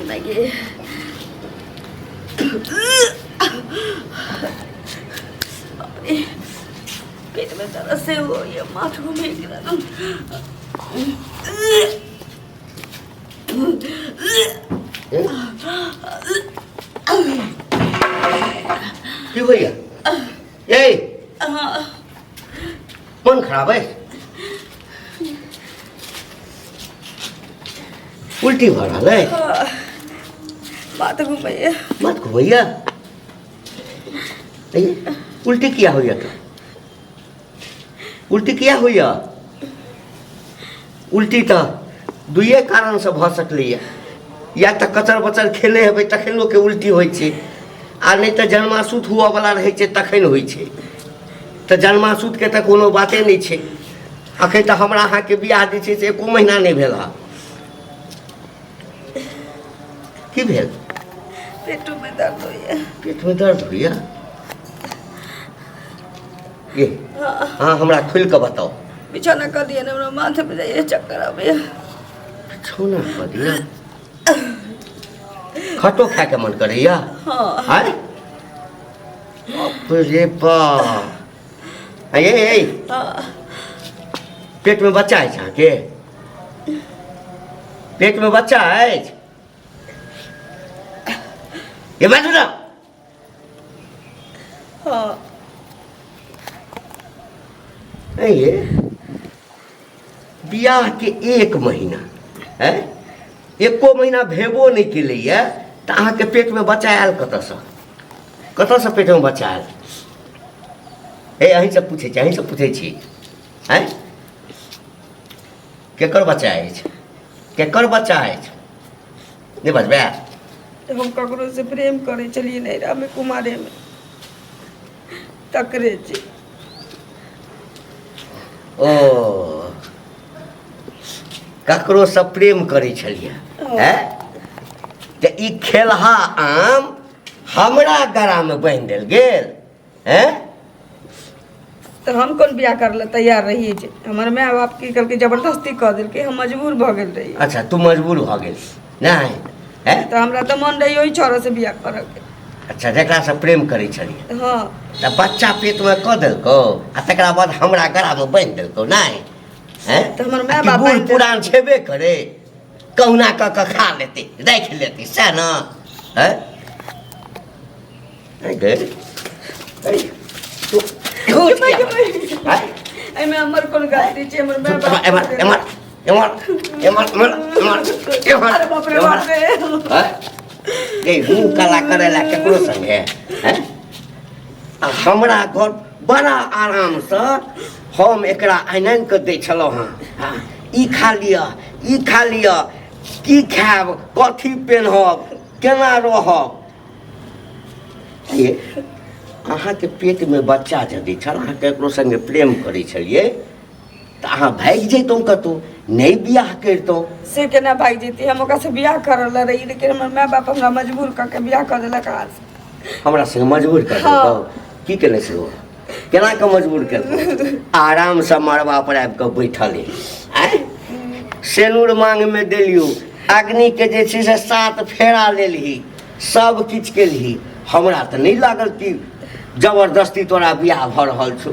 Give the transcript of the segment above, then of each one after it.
नहीं पेट में दर्द से हो ये माथा घूमे गिरा क्यों भैया ये मन खराब है उल्टी हो रहा है माथा घूमैया मत घुमैया उल्टी किया हो तो उल्टी किया हो उल्टी तो दुए कारण से भ सकलै या तो कचर बचर खेले हेबै तखन लोक के उल्टी होइ छै आ नहीं तो जन्मासूत हुआ वाला रहे छै तखन होइ छै तो जन्मासूत के तो कोनो बाते नहीं छै अखन तो हमरा अहाँ के बियाह जे छै से एको महीना नहीं भेल हा की भेल पेट में दर्द होइया पेट में दर्द होइया ये हाँ हमरा खुल के बताओ बिछौना कर दिया ना हमरा माथे पे जाइए चक्कर आवे बिछौना कर दिया खटो खा के मन करैया हाँ रे बा ये पेट में बच्चा है अहाँ के पेट में बच्चा है ये बात ना हाँ ये बियाह के 1 महीना है एको महीना भेबो नहीं केले तो अहाँ के पेट में बच्चा आयल कतऽ से पेट में बच्चा आयल अहीं से पूछे छी हैं केकर बच्चा अछि केकर बच्चा अछि नहीं बजबे हम ककरो से प्रेम करे चलिए नैरा में कुमारे में तकरे छी ओ ककरो से प्रेम करे छलिए हैं तो ई खेलहा आम हमरा गला में बांध देल गेल हैं तो हम कौन बियाह कर ले तैयार रही जे हमर माय बाप की करके जबरदस्ती कह दिल के हम मजबूर भ गेल रही अच्छा तू मजबूर भ गेल नहीं हैं तो हमरा तो मन रही ओही छोरा से बियाह करे के अच्छा जकरा से प्रेम करे छलिए हाँ तो बच्चा पेट में क देलको आ तकरा बाद हमरा गला में बांध देलको नहीं हैं तो हमर माय बाप बूढ़ पुरान छेबे करे कहुना क खा लेते राख लेते सै न हैं एमे हमर कोन गलती छै हमर माय बाप अरे बाप रे बाप रे हूँ कला करे ला केकरो संगे हैं हमरा घर बड़ा आराम से हम एकरा आनन के दै छलौ हाँ ई खा लिया की खायब कथी पेनहब केना रहब ये अहाँ के पेट में बच्चा यदि छल अहाँ केकरो संगे प्रेम करे छलिए तो अहाँ भाग जैतौ कतौ नहीं बियाह करतौ से केना भाग जेती हम ओकरा से बियाह करल रही लेकिन हमर माय बाप हमरा मजबूर करके बियाह कर देलक आज हमरा संगे मजबूर कर देलकौ की केने से वो केना के मजबूर करतौ आराम से मरबा पर आबि के बैठल है सेनुर मांग में देलियो अग्नि के जे छै से 7 फेरा लेलही सब किछ केलही हमरा तो नहीं लागल कि जबरदस्ती तोरा बियाह भ रहल छौ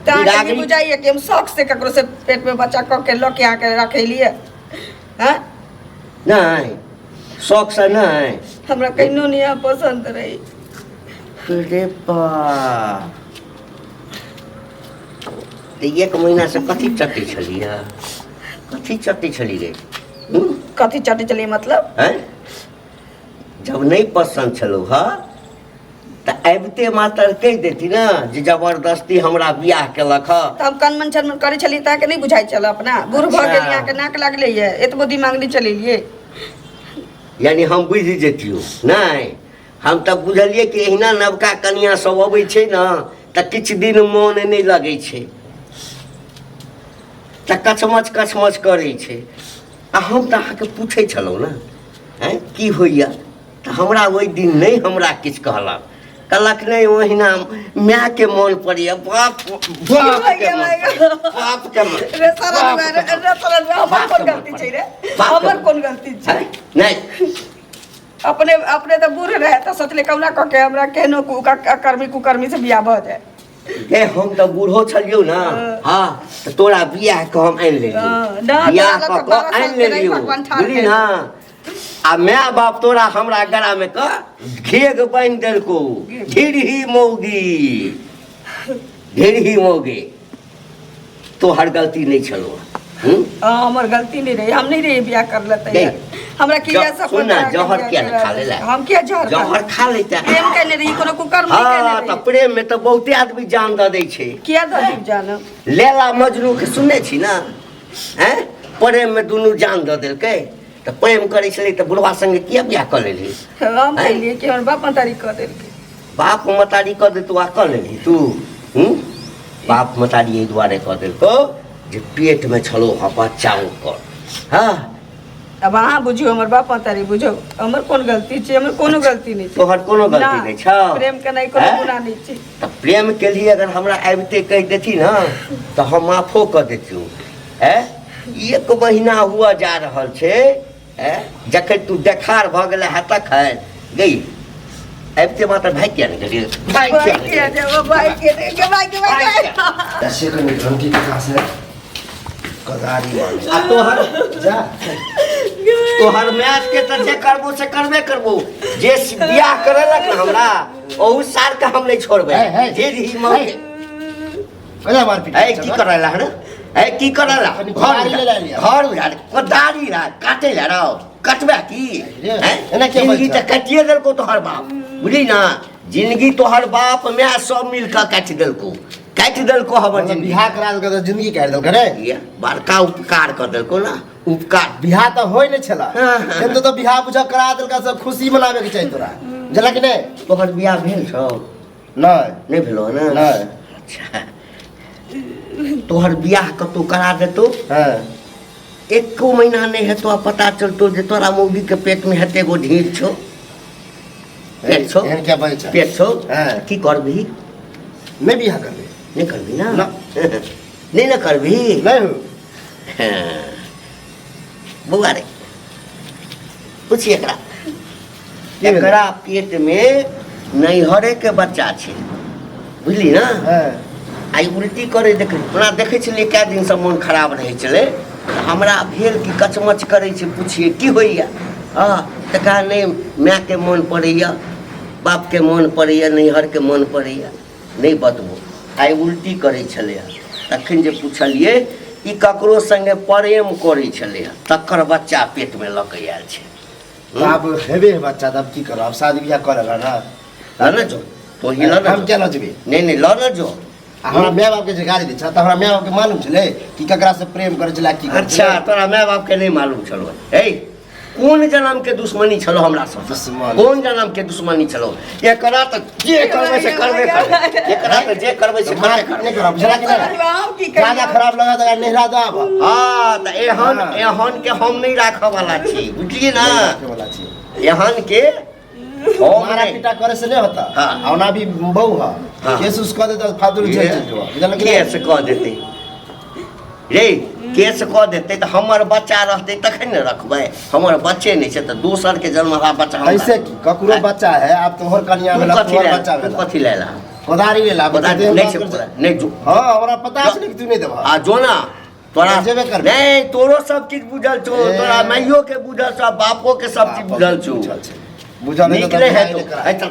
ताकि बुझाइए कि हम शौक से ककरो से पेट में बच्चा क के लोग आके रखे लिए हैं नहीं शौक से नहीं हमरा कहिनो नहीं पसंद रही रे बा तो 1 महीना से कथी चटे छलिए कथी चटे छली रे कथी चटे चलिए मतलब हैं जब नहीं पसंद छलो हा तो आबते मातर कह देती ना जे जबरदस्ती हमरा बियाह केलक ह तो हम कन मन चन करे चली ताके नहीं बुझाई चल अपना बूढ़ भ गेल यहाँ के नाक लागले ये एतबो दिमाग नहीं चलेलिए यानी हम बुझ जेतियो नहीं हम तब बुझलिए कि एहिना नवका कनिया सब अबै छै ना त किछ दिन मन नहीं लगे छै त कचमच करे छै आ हम त अहाँ के पूछे छलौ ना हैं की होइया त हमरा ओइ दिन नहीं हमरा किछ कहलक कहलक नहीं ओहिना माय के मन पड़िया बाप के मन रे सारा हमर कोन गलती छै रे हमर कोन गलती छै नहीं अपने अपने तो बूढ़ रहे तो सोचले कौना कह के हमरा केनो कुकर्मी से बियाह भ जाए। ए हम तो बूढ़ो छलियो ना। हाँ तो तोरा बियाह के हम आनि लेलियो। बियाह के आनि लेलियो बुझली ना। आ माय बाप तोरा हमरा गला में का घेग बांध देलको। ढीढ़ी मौगी तोहर गलती नहीं छलो। हमर गलती नहीं रही, हम नहीं रही बियाह कर लेते। हमरा किया सब सुनना जहर क्या खा लेला। हम क्या जहर खा लेता। प्रेम कहने रही कोनो कुकर्मी हाँ तो प्रेम में तो बहुते आदमी जान दे दै छै। किया दे जान लैला मजनू के सुनने छी ना। हैं प्रेम में दुनू जान दे देलकै तो प्रेम करे छलै तो बुढ़वा संगे किया बियाह कर लेली। हम कहलिए कि हमर बाप मतारी कह देलकै। बाप मतारी कह दे तू आ कर लेली तू। बाप मतारी एहि दुआरे कह देलको जे पेट में छलो ह बच्चा ओकर। हाँ अब अहाँ बुझियो हमर बाप मतारी बुझो हमर कोन गलती छै, हमर कोनो गलती नहीं छै। तोहर कोनो गलती नहीं छ। प्रेम के नहीं कोनो गुनाह नहीं छै। तो प्रेम के लिए अगर हमरा आबिते कह देती ना तो हम माफो कर देती। एक महीना हुआ जा रहल छे जखन तू देखार भ गेले है तखन गई आबिते मात्र भाई क्या नहीं गेलिए। भाई ऐसे का निधन की कहां से कदारी वाली आ तोहर जा तोहर मैच के तो जे करबो से करबे करबो। जे बियाह करेलक ना हमरा ओहू साल का हम नहीं छोड़बे। जे ही मौके कदा मार पीट ए की करेला है ना ए की करेला घर उजाड़ कोदारी ला काटे ला रहो कटबे की एना के जिंदगी तो कटिए देलको तोहर बाप बुझली ना। जिंदगी तोहर बाप मैं सब मिल के काट देलको हमर जिंदगी। बियाह करा देलक तो जिंदगी काट देलक रे। ये बड़का उपकार कर देलको ना उपकार। बियाह तो होय नै छला किंतु तो बियाह बुझा करा देलक सब खुशी मनावे के चाहिए तोरा जला कि नै। तोहर बियाह भेल छौ नहीं भेलो ना। नहीं अच्छा तोहर बियाह कतौ करा देतो। हां एको महीना नहीं है तो पता चलतो जे तोरा मौगी के पेट में हेते गो ढीर छो। पेट छो एहन क्या बचे पेट छो हां की करबी नहीं बियाह करबे नहीं करबी ना ना नहीं ना करबी नहीं हो बुआ रे पूछिए एकरा पेट में नैहरे के बच्चा छे बुझली ना। हां आई उल्टी करे देखे छलिए कए दिन से मन खराब रहे चले हमरा भेल कि कचमच करे छे पूछिए की होइया। तका नहीं माय के मन पड़ैया बाप के मन पड़ैया नैहर के मन पड़ैया नहीं बतबो। आई उल्टी करे छले तखन जे पूछलिए ई ककरो संगे प्रेम करे छले तकर बच्चा पेट में लग आयल छे। अब हेबे बच्चा तब की करो अब शादी बियाह करेला ना न जो तो ही ल हम क्या न जबे नहीं ल न जो हमरा माय बाप के जे गाली दै छ त हमरा माय बाप के मालूम छले कि ककरा से प्रेम करे छला की। अच्छा तोरा माय बाप के नहीं मालूम छलो। हे कौन जन्म के दुश्मनी छलो हमरा से कौन जन्म के दुश्मनी छलो। एकरा त जे करबे से करबे एकरा त जे करबे से करबे नहीं करब जरा कि ज्यादा खराब लगा त नेहरा दब। हां त एहन के हम नहीं राखे वाला छी बुझलिए ना। वाला छी एहन के मारा पिटा करे से नहीं होता। हाँ। औना भी बहु है केस उसको दे तो फादुल जेल चल जाओ इधर लगे केस कह देते रे केस कह देते तो हमर बच्चा रहते तखन न रखबे। हमर बच्चे नहीं छे तो दोसर के जन्म वाला बच्चा हम ऐसे की ककरो बच्चा है आप तोहर कन्या वाला तोहर बच्चा वाला कथि लेला कोदारी लेला नहीं जो हां हमरा पता है कि तू नहीं देबा आ जो ना तोरा जेबे कर नहीं तोरो सब चीज बुझल छो तोरा माइयो के बुझल छो बापो के सब चीज बुझल छो बुझल निकले है तो